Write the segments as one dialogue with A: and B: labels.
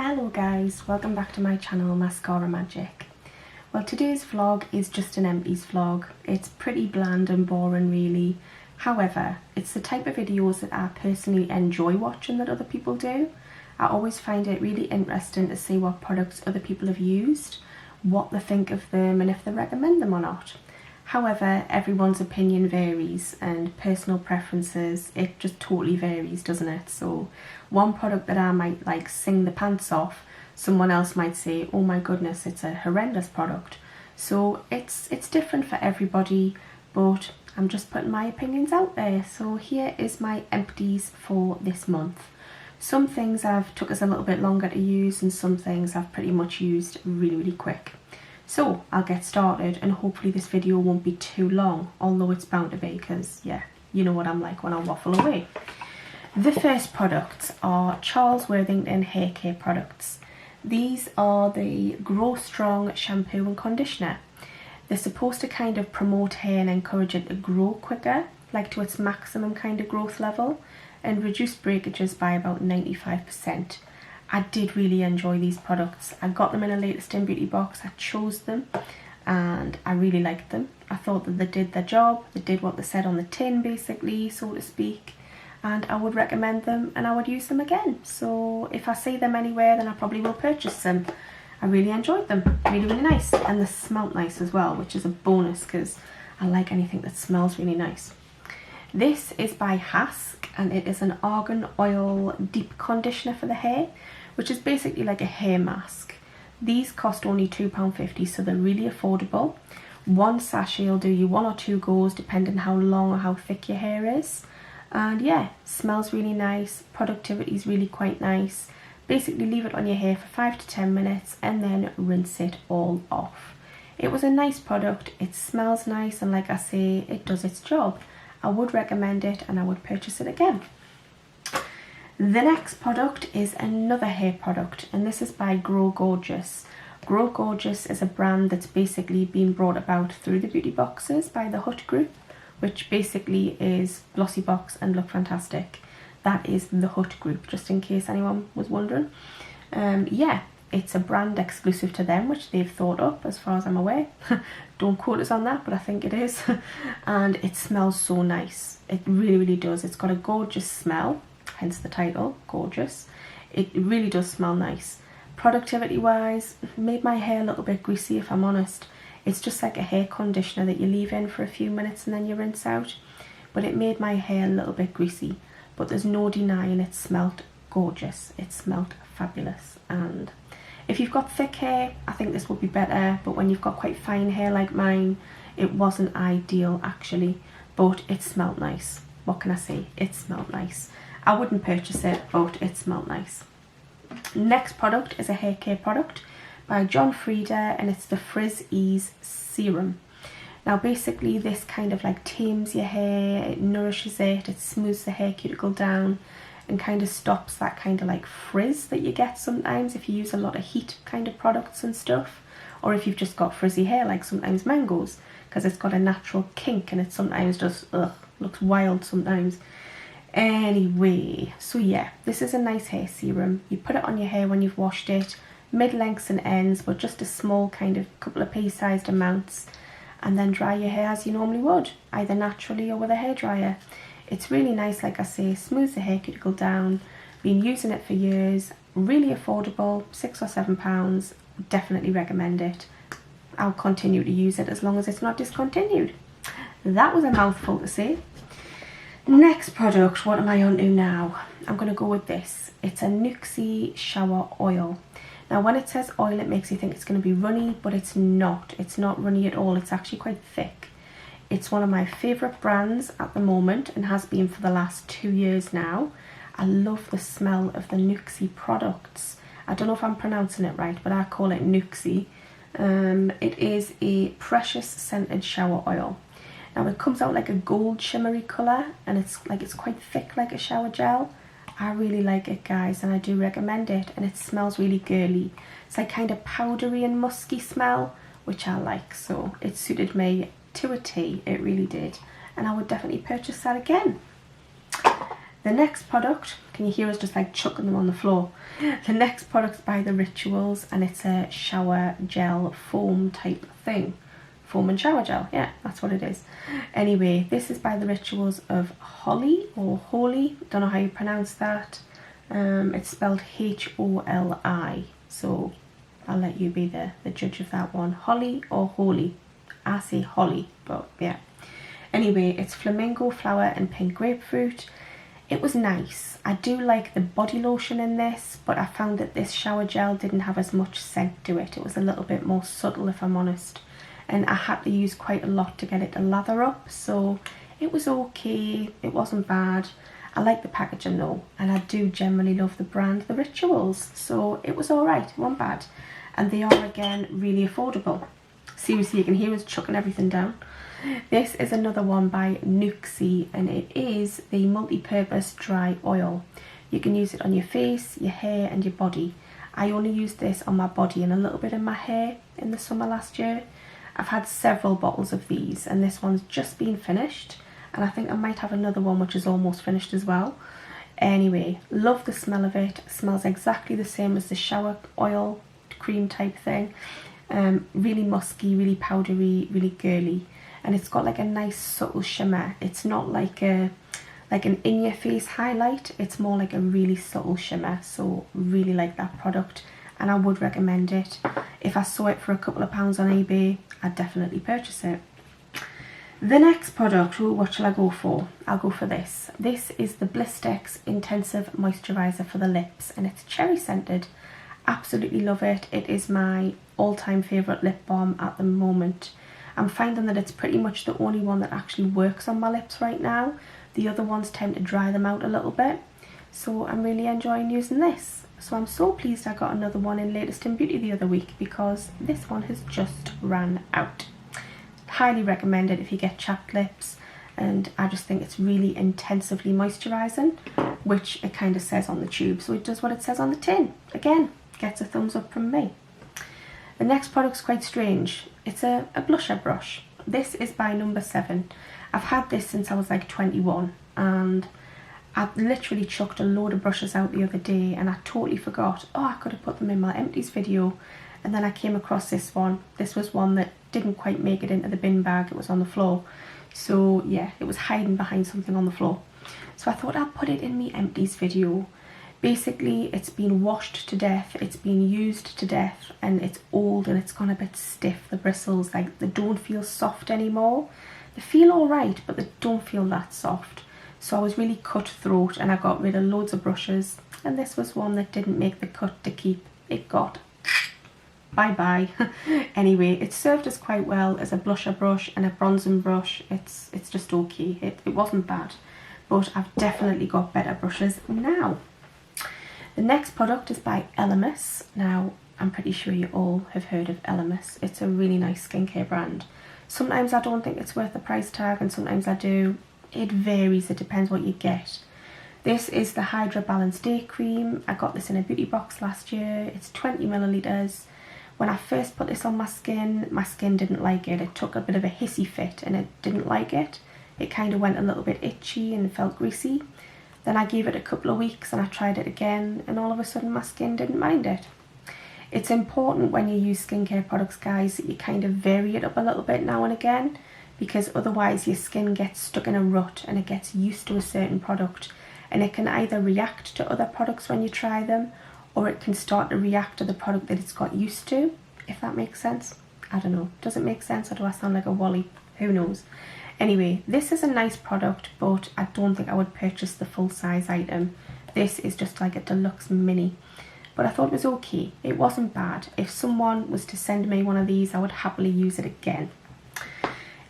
A: Hello guys, welcome back to my channel Mascara Magic. Well, today's vlog is just an empties vlog. It's pretty bland and boring really. However, it's the type of videos that I personally enjoy watching that other people do. I always find it really interesting to see what products other people have used, what they think of them and if they recommend them or not. However, everyone's opinion varies and personal preferences, it just totally varies, doesn't it? So one product that I might like sing the pants off, someone else might say, oh my goodness, it's a horrendous product. So it's different for everybody, but I'm just putting my opinions out there. So here is my empties for this month. Some things I've took us a little bit longer to use and some things I've pretty much used really quick. So I'll get started and hopefully this video won't be too long, although it's bound to be because, yeah, you know what I'm like when I waffle away. The first products are Charles Worthington Haircare products. These are the Grow Strong shampoo and conditioner. They're supposed to kind of promote hair and encourage it to grow quicker, like to its maximum kind of growth level, and reduce breakages by about 95%. I did really enjoy these products. I got them in a latest in beauty box. I chose them and I really liked them. I thought that they did their job. They did what they said on the tin basically, so to speak. And I would recommend them and I would use them again. So if I see them anywhere, then I probably will purchase them. I really enjoyed them. Really nice. And they smelled nice as well, which is a bonus because I like anything that smells really nice. This is by Hask and it is an argan oil deep conditioner for the hair, which is basically like a hair mask. These cost only £2.50, so they're really affordable. One sachet will do you 1 or 2 goes depending how long or how thick your hair is. And yeah, smells really nice, productivity is really quite nice. Basically leave it on your hair for 5 to 10 minutes and then rinse it all off. It was a nice product, it smells nice and like I say, it does its job. I would recommend it and I would purchase it again. The next product is another hair product and this is by Grow Gorgeous. Grow Gorgeous is a brand that's basically been brought about through the beauty boxes by the Hut group, which basically is Glossy Box and Look Fantastic. That is the Hut group, just in case anyone was wondering. Yeah, it's a brand exclusive to them, which they've thought up as far as I'm aware. Don't quote us on that, but I think it is. And it smells so nice. It really does. It's got a gorgeous smell. Hence the title, gorgeous. It really does smell nice. Productivity wise, made my hair a little bit greasy if I'm honest. It's just like a hair conditioner that you leave in for a few minutes and then you rinse out. But it made my hair a little bit greasy. But there's no denying it smelled gorgeous. It smelled fabulous. And if you've got thick hair, I think this would be better. But when you've got quite fine hair like mine, it wasn't ideal actually. But it smelled nice. What can I say? It smelled nice. I wouldn't purchase it, but it smelled nice. Next product is a hair care product by John Frieda and it's the Frizz Ease Serum. Now basically this kind of like tames your hair, it nourishes it, it smooths the hair cuticle down and kind of stops that kind of like frizz that you get sometimes if you use a lot of heat kind of products and stuff, or if you've just got frizzy hair like sometimes mine goes, because it's got a natural kink and it sometimes just looks wild sometimes. Anyway, so yeah, this is a nice hair serum. You put it on your hair when you've washed it, mid-lengths and ends, but just a small kind of couple of pea-sized amounts, and then dry your hair as you normally would, either naturally or with a hairdryer. It's really nice, like I say, smooths the hair cuticle down. Been using it for years, really affordable, £6 or £7, definitely recommend it. I'll continue to use it as long as it's not discontinued. That was a mouthful to say. Next product, what am I on to now? I'm going to go with this. It's a Nuxie shower oil. Now when it says oil it makes you think it's going to be runny, but it's not. It's not runny at all, it's actually quite thick. It's one of my favourite brands at the moment and has been for the last 2 years now. I love the smell of the Nuxie products. I don't know if I'm pronouncing it right, but I call it Nuxie. It is a precious scented shower oil. Now it comes out like a gold shimmery colour and it's quite thick like a shower gel. I really like it guys and I do recommend it and it smells really girly. It's like kind of powdery and musky smell, which I like, so it suited me to a T, it really did. And I would definitely purchase that again. The next product, Can you hear us just like chucking them on the floor? The next product's by The Rituals, and it's a shower gel foam type thing. Foam and shower gel, yeah, that's what it is. Anyway, this is by The Rituals of Holly, or Holy, don't know how you pronounce that. It's spelled H-O-L-I, so I'll let you be the judge of that one. Holly or Holy? I say Holly, but yeah. Anyway, it's flamingo flower and pink grapefruit. It was nice. I do like the body lotion in this, but I found that this shower gel didn't have as much scent to it. It was a little bit more subtle, if I'm honest. And I had to use quite a lot to get it to lather up, so it was okay. It wasn't bad. I like the packaging though, and I do generally love the brand The Rituals, so it was alright, it wasn't bad. And they are, again, really affordable. Seriously, you can hear us chucking everything down. This is another one by Nuxie, and it is the multi-purpose dry oil. You can use it on your face, your hair and your body. I only used this on my body and a little bit in my hair in the summer last year. I've had several bottles of these, and this one's just been finished, and I think I might have another one which is almost finished as well. Anyway, love the smell of it. It smells exactly the same as the shower oil cream type thing. Really musky, really powdery, really girly, and it's got like a nice subtle shimmer. It's not like an in-your-face highlight, it's more like a really subtle shimmer, so really like that product, and I would recommend it. If I saw it for a couple of pounds on eBay, I'd definitely purchase it. The next product, what shall I go for? I'll go for this. This is the Blistex Intensive Moisturiser for the lips, and it's cherry scented. Absolutely love it. It is my all-time favourite lip balm at the moment. I'm finding that it's pretty much the only one that actually works on my lips right now. The other ones tend to dry them out a little bit, so I'm really enjoying using this. So I'm so pleased I got another one in Latest in Beauty the other week, because this one has just ran out. Highly recommend it if you get chapped lips, and I just think it's really intensively moisturising, which it kind of says on the tube, so it does what it says on the tin. Again, gets a thumbs up from me. The next product's quite strange. It's a blusher brush. This is by Number 7. I've had this since I was like 21, and I literally chucked a load of brushes out the other day, and I totally forgot, oh, I could have put them in my empties video, and then I came across this one. This was one that didn't quite make it into the bin bag. It was on the floor, so yeah, it was hiding behind something on the floor, so I thought I'd put it in my empties video. Basically, it's been washed to death, it's been used to death, and it's old and it's gone a bit stiff. The bristles, like, they don't feel soft anymore. They feel alright, but they don't feel that soft. So I was really cutthroat, and I got rid of loads of brushes, and this was one that didn't make the cut to keep. It got bye-bye. Anyway, it served us quite well as a blusher brush and a bronzing brush. It's just okay. It wasn't bad, but I've definitely got better brushes now. The next product is by Elemis. Now, I'm pretty sure you all have heard of Elemis. It's a really nice skincare brand. Sometimes I don't think it's worth the price tag, and sometimes I do. It varies, it depends what you get. This is the Hydra Balance Day Cream. I got this in a beauty box last year. It's 20 millilitres. When I first put this on my skin didn't like it. It took a bit of a hissy fit and it didn't like it. It kind of went a little bit itchy and felt greasy. Then I gave it a couple of weeks and I tried it again, and all of a sudden my skin didn't mind it. It's important when you use skincare products, guys, that you kind of vary it up a little bit now and again, because otherwise your skin gets stuck in a rut and it gets used to a certain product, and it can either react to other products when you try them, or it can start to react to the product that it's got used to, if that makes sense. I don't know. Does it make sense, or do I sound like a wally? Who knows? Anyway, this is a nice product, but I don't think I would purchase the full size item. This is just like a deluxe mini. But I thought it was okay. It wasn't bad. If someone was to send me one of these, I would happily use it again.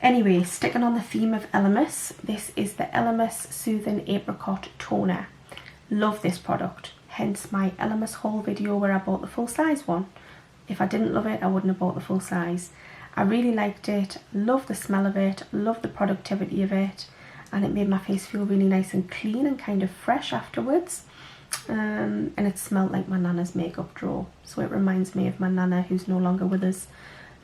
A: Anyway, sticking on the theme of Elemis, this is the Elemis Soothing Apricot Toner. Love this product. Hence my Elemis haul video where I bought the full size one. If I didn't love it, I wouldn't have bought the full size. I really liked it, love the smell of it, love the productivity of it, and it made my face feel really nice and clean and kind of fresh afterwards. And it smelled like my nana's makeup drawer, so it reminds me of my nana who's no longer with us.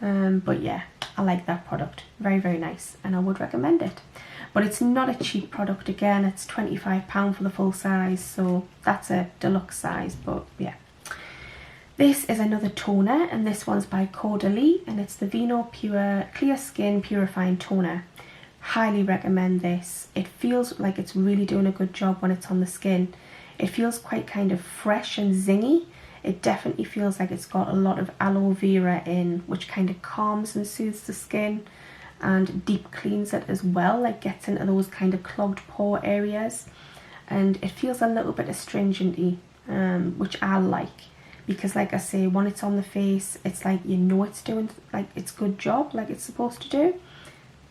A: But yeah, I like that product. Very, very nice, and I would recommend it. but it's not a cheap product. Again, it's £25 for the full size, so that's a deluxe size, but yeah. This is another toner, and this one's by Caudalie, and it's the Vino Pure Clear Skin Purifying Toner. Highly recommend this. It feels like it's really doing a good job when it's on the skin. It feels quite kind of fresh and zingy. It definitely feels like it's got a lot of aloe vera in, which kind of calms and soothes the skin and deep cleans it as well, like gets into those kind of clogged pore areas. And it feels a little bit astringent-y, which I like. Because like I say, when it's on the face, it's like you know it's doing like its good job, like it's supposed to do.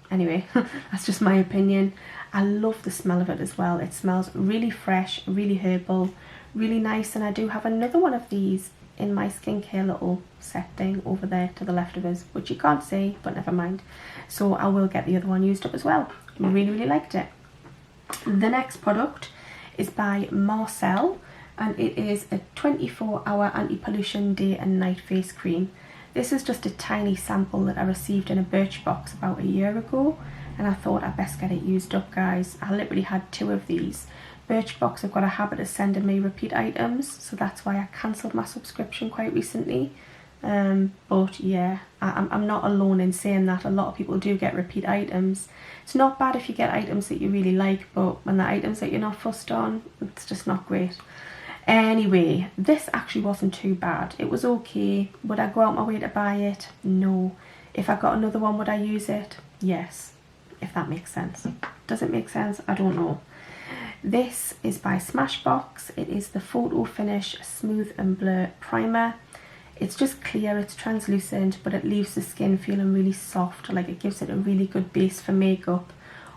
A: Anyway, that's just my opinion. I love the smell of it as well. It smells really fresh, really herbal, really nice. And I do have another one of these in my skincare little set thing over there to the left of us, which you can't see, but never mind. So I will get the other one used up as well. Really, really liked it. The next product is by Marcel, and it is a 24-hour anti-pollution day and night face cream. This is just a tiny sample that I received in a Birchbox about a year ago, and I thought I'd best get it used up, guys. I literally had 2 of these. Birchbox have got a habit of sending me repeat items, so that's why I cancelled my subscription quite recently. But yeah, I'm not alone in saying that. A lot of people do get repeat items. It's not bad if you get items that you really like, but when the items that you're not fussed on, it's just not great. Anyway, this actually wasn't too bad. It was okay. Would I go out my way to buy it? No. If I got another one, would I use it? Yes. If that makes sense. Does it make sense? I don't know. This is by Smashbox. It is the Photo Finish Smooth and Blur Primer. It's just clear, it's translucent, but it leaves the skin feeling really soft. Like it gives it a really good base for makeup.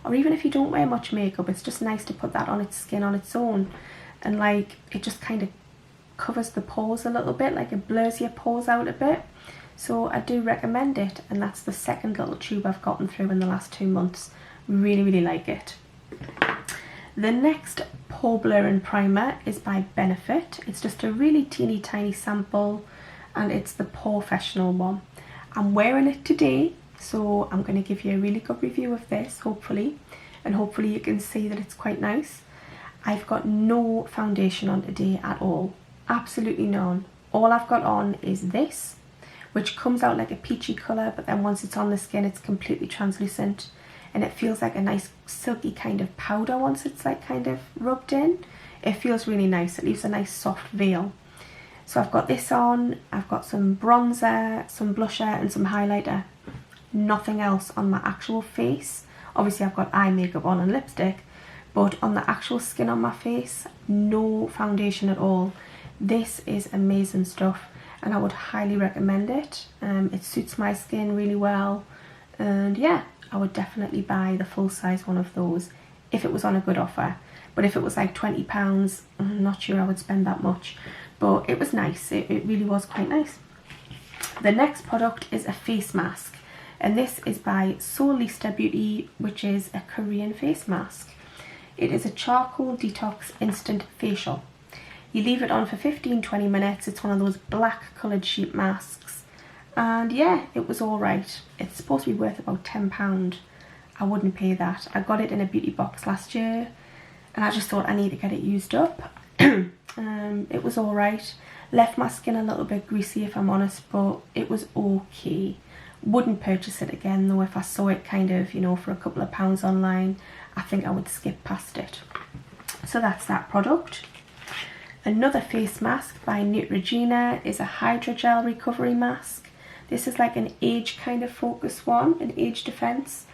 A: Or even if you don't wear much makeup, it's just nice to put that on its skin on its own. And like it just kind of covers the pores a little bit, like it blurs your pores out a bit. So I do recommend it, and that's the second little tube I've gotten through in the last 2 months. Really, really like it. The next pore blurring primer is by Benefit. It's just a really teeny tiny sample, and it's the Porefessional one. I'm wearing it today, so I'm going to give you a really good review of this, hopefully, and hopefully you can see that it's quite nice. I've got no foundation on today at all, absolutely none. All I've got on is this, which comes out like a peachy colour, but then once it's on the skin it's completely translucent, and it feels like a nice silky kind of powder once it's like kind of rubbed in. It feels really nice. It leaves a nice soft veil. So I've got this on, I've got some bronzer, some blusher and some highlighter. Nothing else on my actual face. Obviously I've got eye makeup on and lipstick, but on the actual skin on my face, no foundation at all. This is amazing stuff, and I would highly recommend it. It suits my skin really well, and yeah, I would definitely buy the full size one of those if it was on a good offer. But if it was like £20, I'm not sure I would spend that much, but it was nice. It really was quite nice. The next product is a face mask, and this is by Solista Beauty, which is a Korean face mask. It is a charcoal detox instant facial. You leave it on for 15-20 minutes. It's one of those black coloured sheet masks, and yeah, it was alright. It's supposed to be worth about £10. I wouldn't pay that. I got it in a beauty box last year, and I just thought I need to get it used up. It was alright. Left my skin a little bit greasy if I'm honest, but it was okay. Wouldn't purchase it again though. If I saw it kind of, you know, for a couple of pounds online, I think I would skip past it. So that's that product. Another face mask by Neutrogena is a hydrogel recovery mask. This is like an age kind of focus one, an age defense,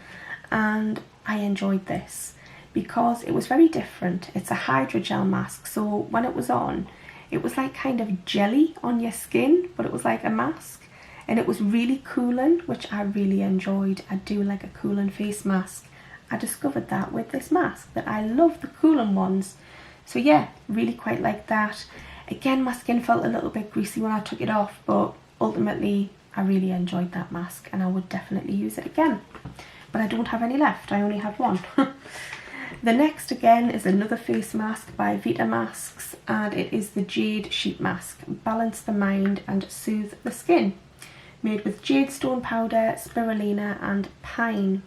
A: and I enjoyed this because it was very different. It's a hydrogel mask, so when it was on, it was like kind of jelly on your skin, but it was like a mask, and it was really cooling, which I really enjoyed. I do like a cooling face mask. I discovered that with this mask, that I love the cooling ones. So yeah, really quite like that. Again, my skin felt a little bit greasy when I took it off, but ultimately I really enjoyed that mask and I would definitely use it again. But I don't have any left, I only have one. The next again is another face mask by Vita Masks, and it is the Jade Sheet Mask. Balance the mind and soothe the skin. Made with jade stone powder, spirulina and pine.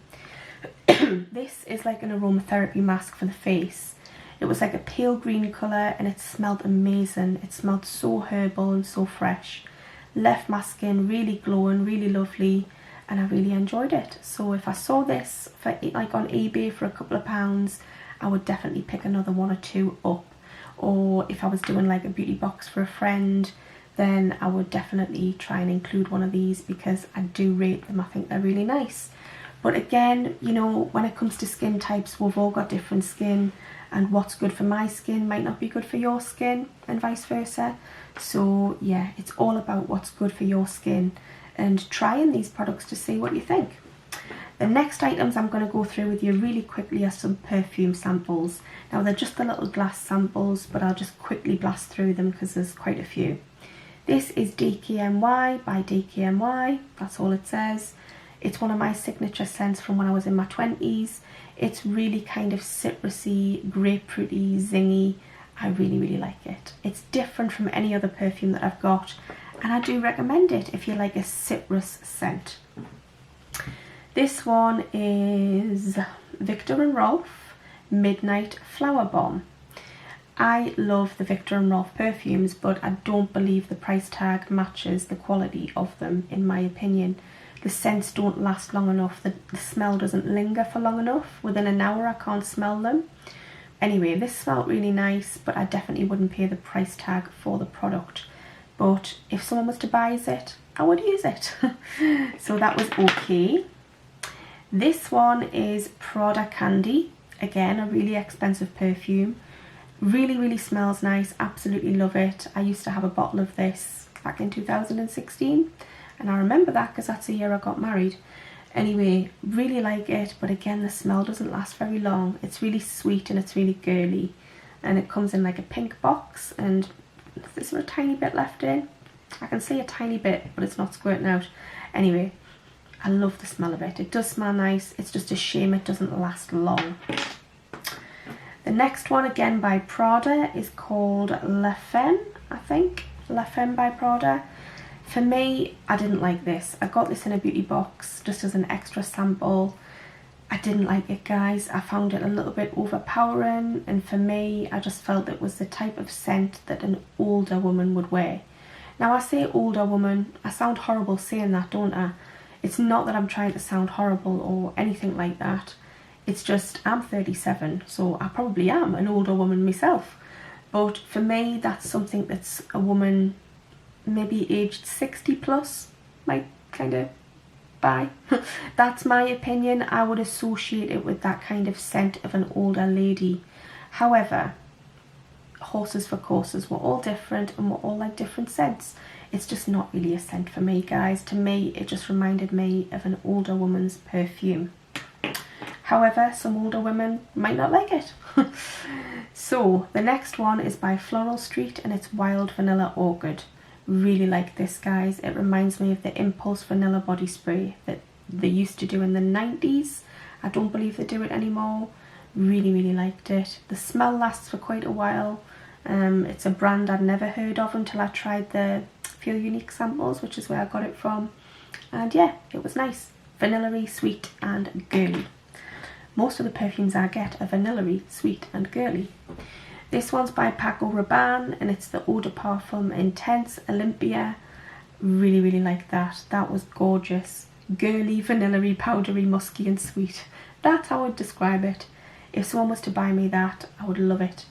A: This is like an aromatherapy mask for the face. It was like a pale green colour and it smelled amazing. It smelled so herbal and so fresh. Left my skin really glowing, really lovely, and I really enjoyed it. So if I saw this for like on eBay for a couple of pounds, I would definitely pick another one or two up. Or if I was doing like a beauty box for a friend, then I would definitely try and include one of these because I do rate them. I think they're really nice. But again, you know, when it comes to skin types, we've all got different skin, and what's good for my skin might not be good for your skin and vice versa. So yeah, it's all about what's good for your skin and trying these products to see what you think. The next items I'm going to go through with you really quickly are some perfume samples. Now they're just the little glass samples, but I'll just quickly blast through them because there's quite a few. This is DKNY by DKNY, that's all it says. It's one of my signature scents from when I was in my 20s. It's really kind of citrusy, grapefruity, zingy. I really, really like it. It's different from any other perfume that I've got, and I do recommend it if you like a citrus scent. This one is Viktor & Rolf Midnight Flower Bomb. I love the Viktor & Rolf perfumes, but I don't believe the price tag matches the quality of them, in my opinion. The scents don't last long enough, the smell doesn't linger for long enough. Within an hour I can't smell them. Anyway, this smelled really nice, but I definitely wouldn't pay the price tag for the product. But if someone was to buy it, I would use it. So that was okay. This one is Prada Candy. Again, a really expensive perfume. Really, really smells nice. Absolutely love it. I used to have a bottle of this back in 2016. And I remember that because that's the year I got married. Anyway, really like it, but again, the smell doesn't last very long. It's really sweet and it's really girly. And it comes in like a pink box, and is there a tiny bit left in? I can see a tiny bit, but it's not squirting out. Anyway, I love the smell of it. It does smell nice. It's just a shame it doesn't last long. The next one, again by Prada, is called La Femme, I think. La Femme by Prada. For me, I didn't like this. I got this in a beauty box just as an extra sample. I didn't like it, guys. I found it a little bit overpowering, and for me, I just felt it was the type of scent that an older woman would wear. Now, I say older woman, I sound horrible saying that, don't I? It's not that I'm trying to sound horrible or anything like that. It's just, I'm 37, so I probably am an older woman myself. But for me, that's something that's a woman maybe aged 60 plus might kind of buy. That's my opinion. I would associate it with that kind of scent of an older lady. However, horses for courses, we're all different and we're all like different scents. It's just not really a scent for me, guys. To me, it just reminded me of an older woman's perfume. However, some older women might not like it. So the next one is by Floral Street and it's Wild Vanilla Orchid. Really like this, guys. It reminds me of the Impulse Vanilla body spray that they used to do in the 90s. I don't believe they do it anymore. Really, really liked it. The smell lasts for quite a while. It's a brand I'd never heard of until I tried the Feel Unique samples, which is where I got it from. And yeah, it was nice. Vanilla-y, sweet and girly. Most of the perfumes I get are vanilla-y, sweet and girly. This one's by Paco Rabanne and it's the Eau de Parfum Intense Olympia. Really, really like that. That was gorgeous. Girly, vanilla-y, powdery, musky and sweet. That's how I would describe it. If someone was to buy me that, I would love it.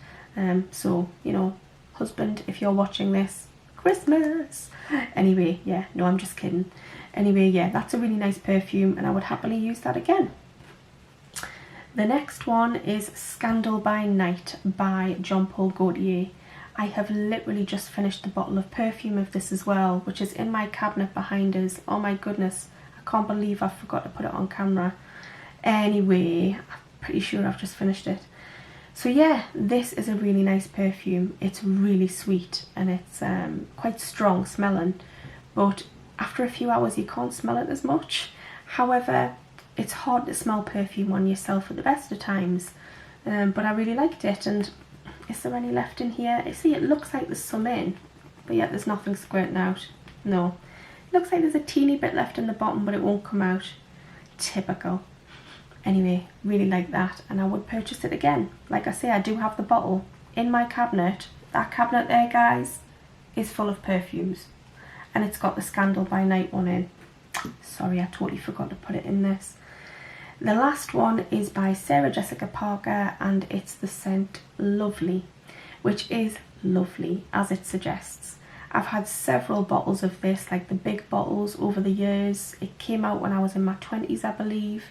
A: So, you know, husband, if you're watching this, Christmas. Anyway, yeah, no, I'm just kidding. Anyway, yeah, that's a really nice perfume and I would happily use that again. The next one is Scandal by Night by Jean Paul Gaultier. I have literally just finished the bottle of perfume of this as well, which is in my cabinet behind us. Oh my goodness, I can't believe I forgot to put it on camera. Anyway, I'm pretty sure I've just finished it. So yeah, this is a really nice perfume. It's really sweet and it's quite strong smelling, but after a few hours you can't smell it as much. However, it's hard to smell perfume on yourself at the best of times, but I really liked it. And is there any left in here? I see it looks like there's some in, but yet there's nothing squirting out. No, it looks like there's a teeny bit left in the bottom, but it won't come out. Typical. Anyway, really like that, and I would purchase it again. Like I say, I do have the bottle in my cabinet. That cabinet there, guys, is full of perfumes, and it's got the Scandal by Night one in. Sorry, I totally forgot to put it in this. The last one is by Sarah Jessica Parker, and it's the scent Lovely, which is lovely as it suggests. I've had several bottles of this, like the big bottles, over the years. It came out when I was in my 20s, I believe,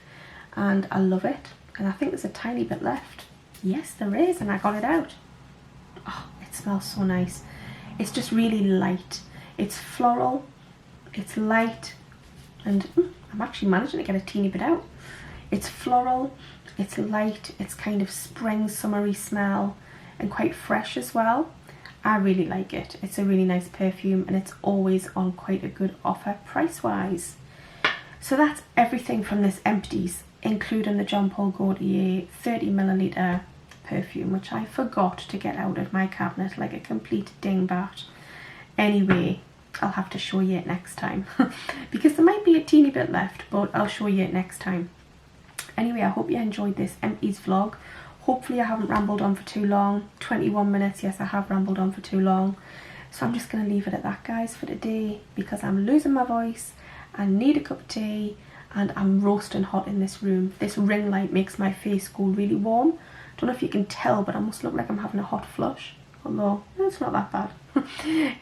A: and I love it. And I think there's a tiny bit left. Yes, there is, and I got it out. Oh, it smells so nice. It's just really light. It's floral, it's light, and I'm actually managing to get a teeny bit out. It's floral, it's light, it's kind of spring summery smell, and quite fresh as well. I really like it. It's a really nice perfume, and it's always on quite a good offer price wise. So that's everything from this Empties, including the Jean Paul Gaultier 30ml perfume, which I forgot to get out of my cabinet like a complete dingbat. Anyway, I'll have to show you it next time because there might be a teeny bit left, but I'll show you it next time. Anyway, I hope you enjoyed this Empties vlog. Hopefully I haven't rambled on for too long. 21 minutes, yes, I have rambled on for too long. So I'm just going to leave it at that, guys, for today, because I'm losing my voice, I need a cup of tea, and I'm roasting hot in this room. This ring light makes my face go really warm. Don't know if you can tell, but I must look like I'm having a hot flush, although it's not that bad.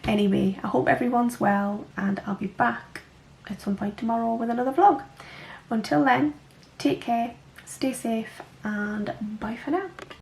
A: Anyway, I hope everyone's well, and I'll be back at some point tomorrow with another vlog. Until then, take care, stay safe, and bye for now.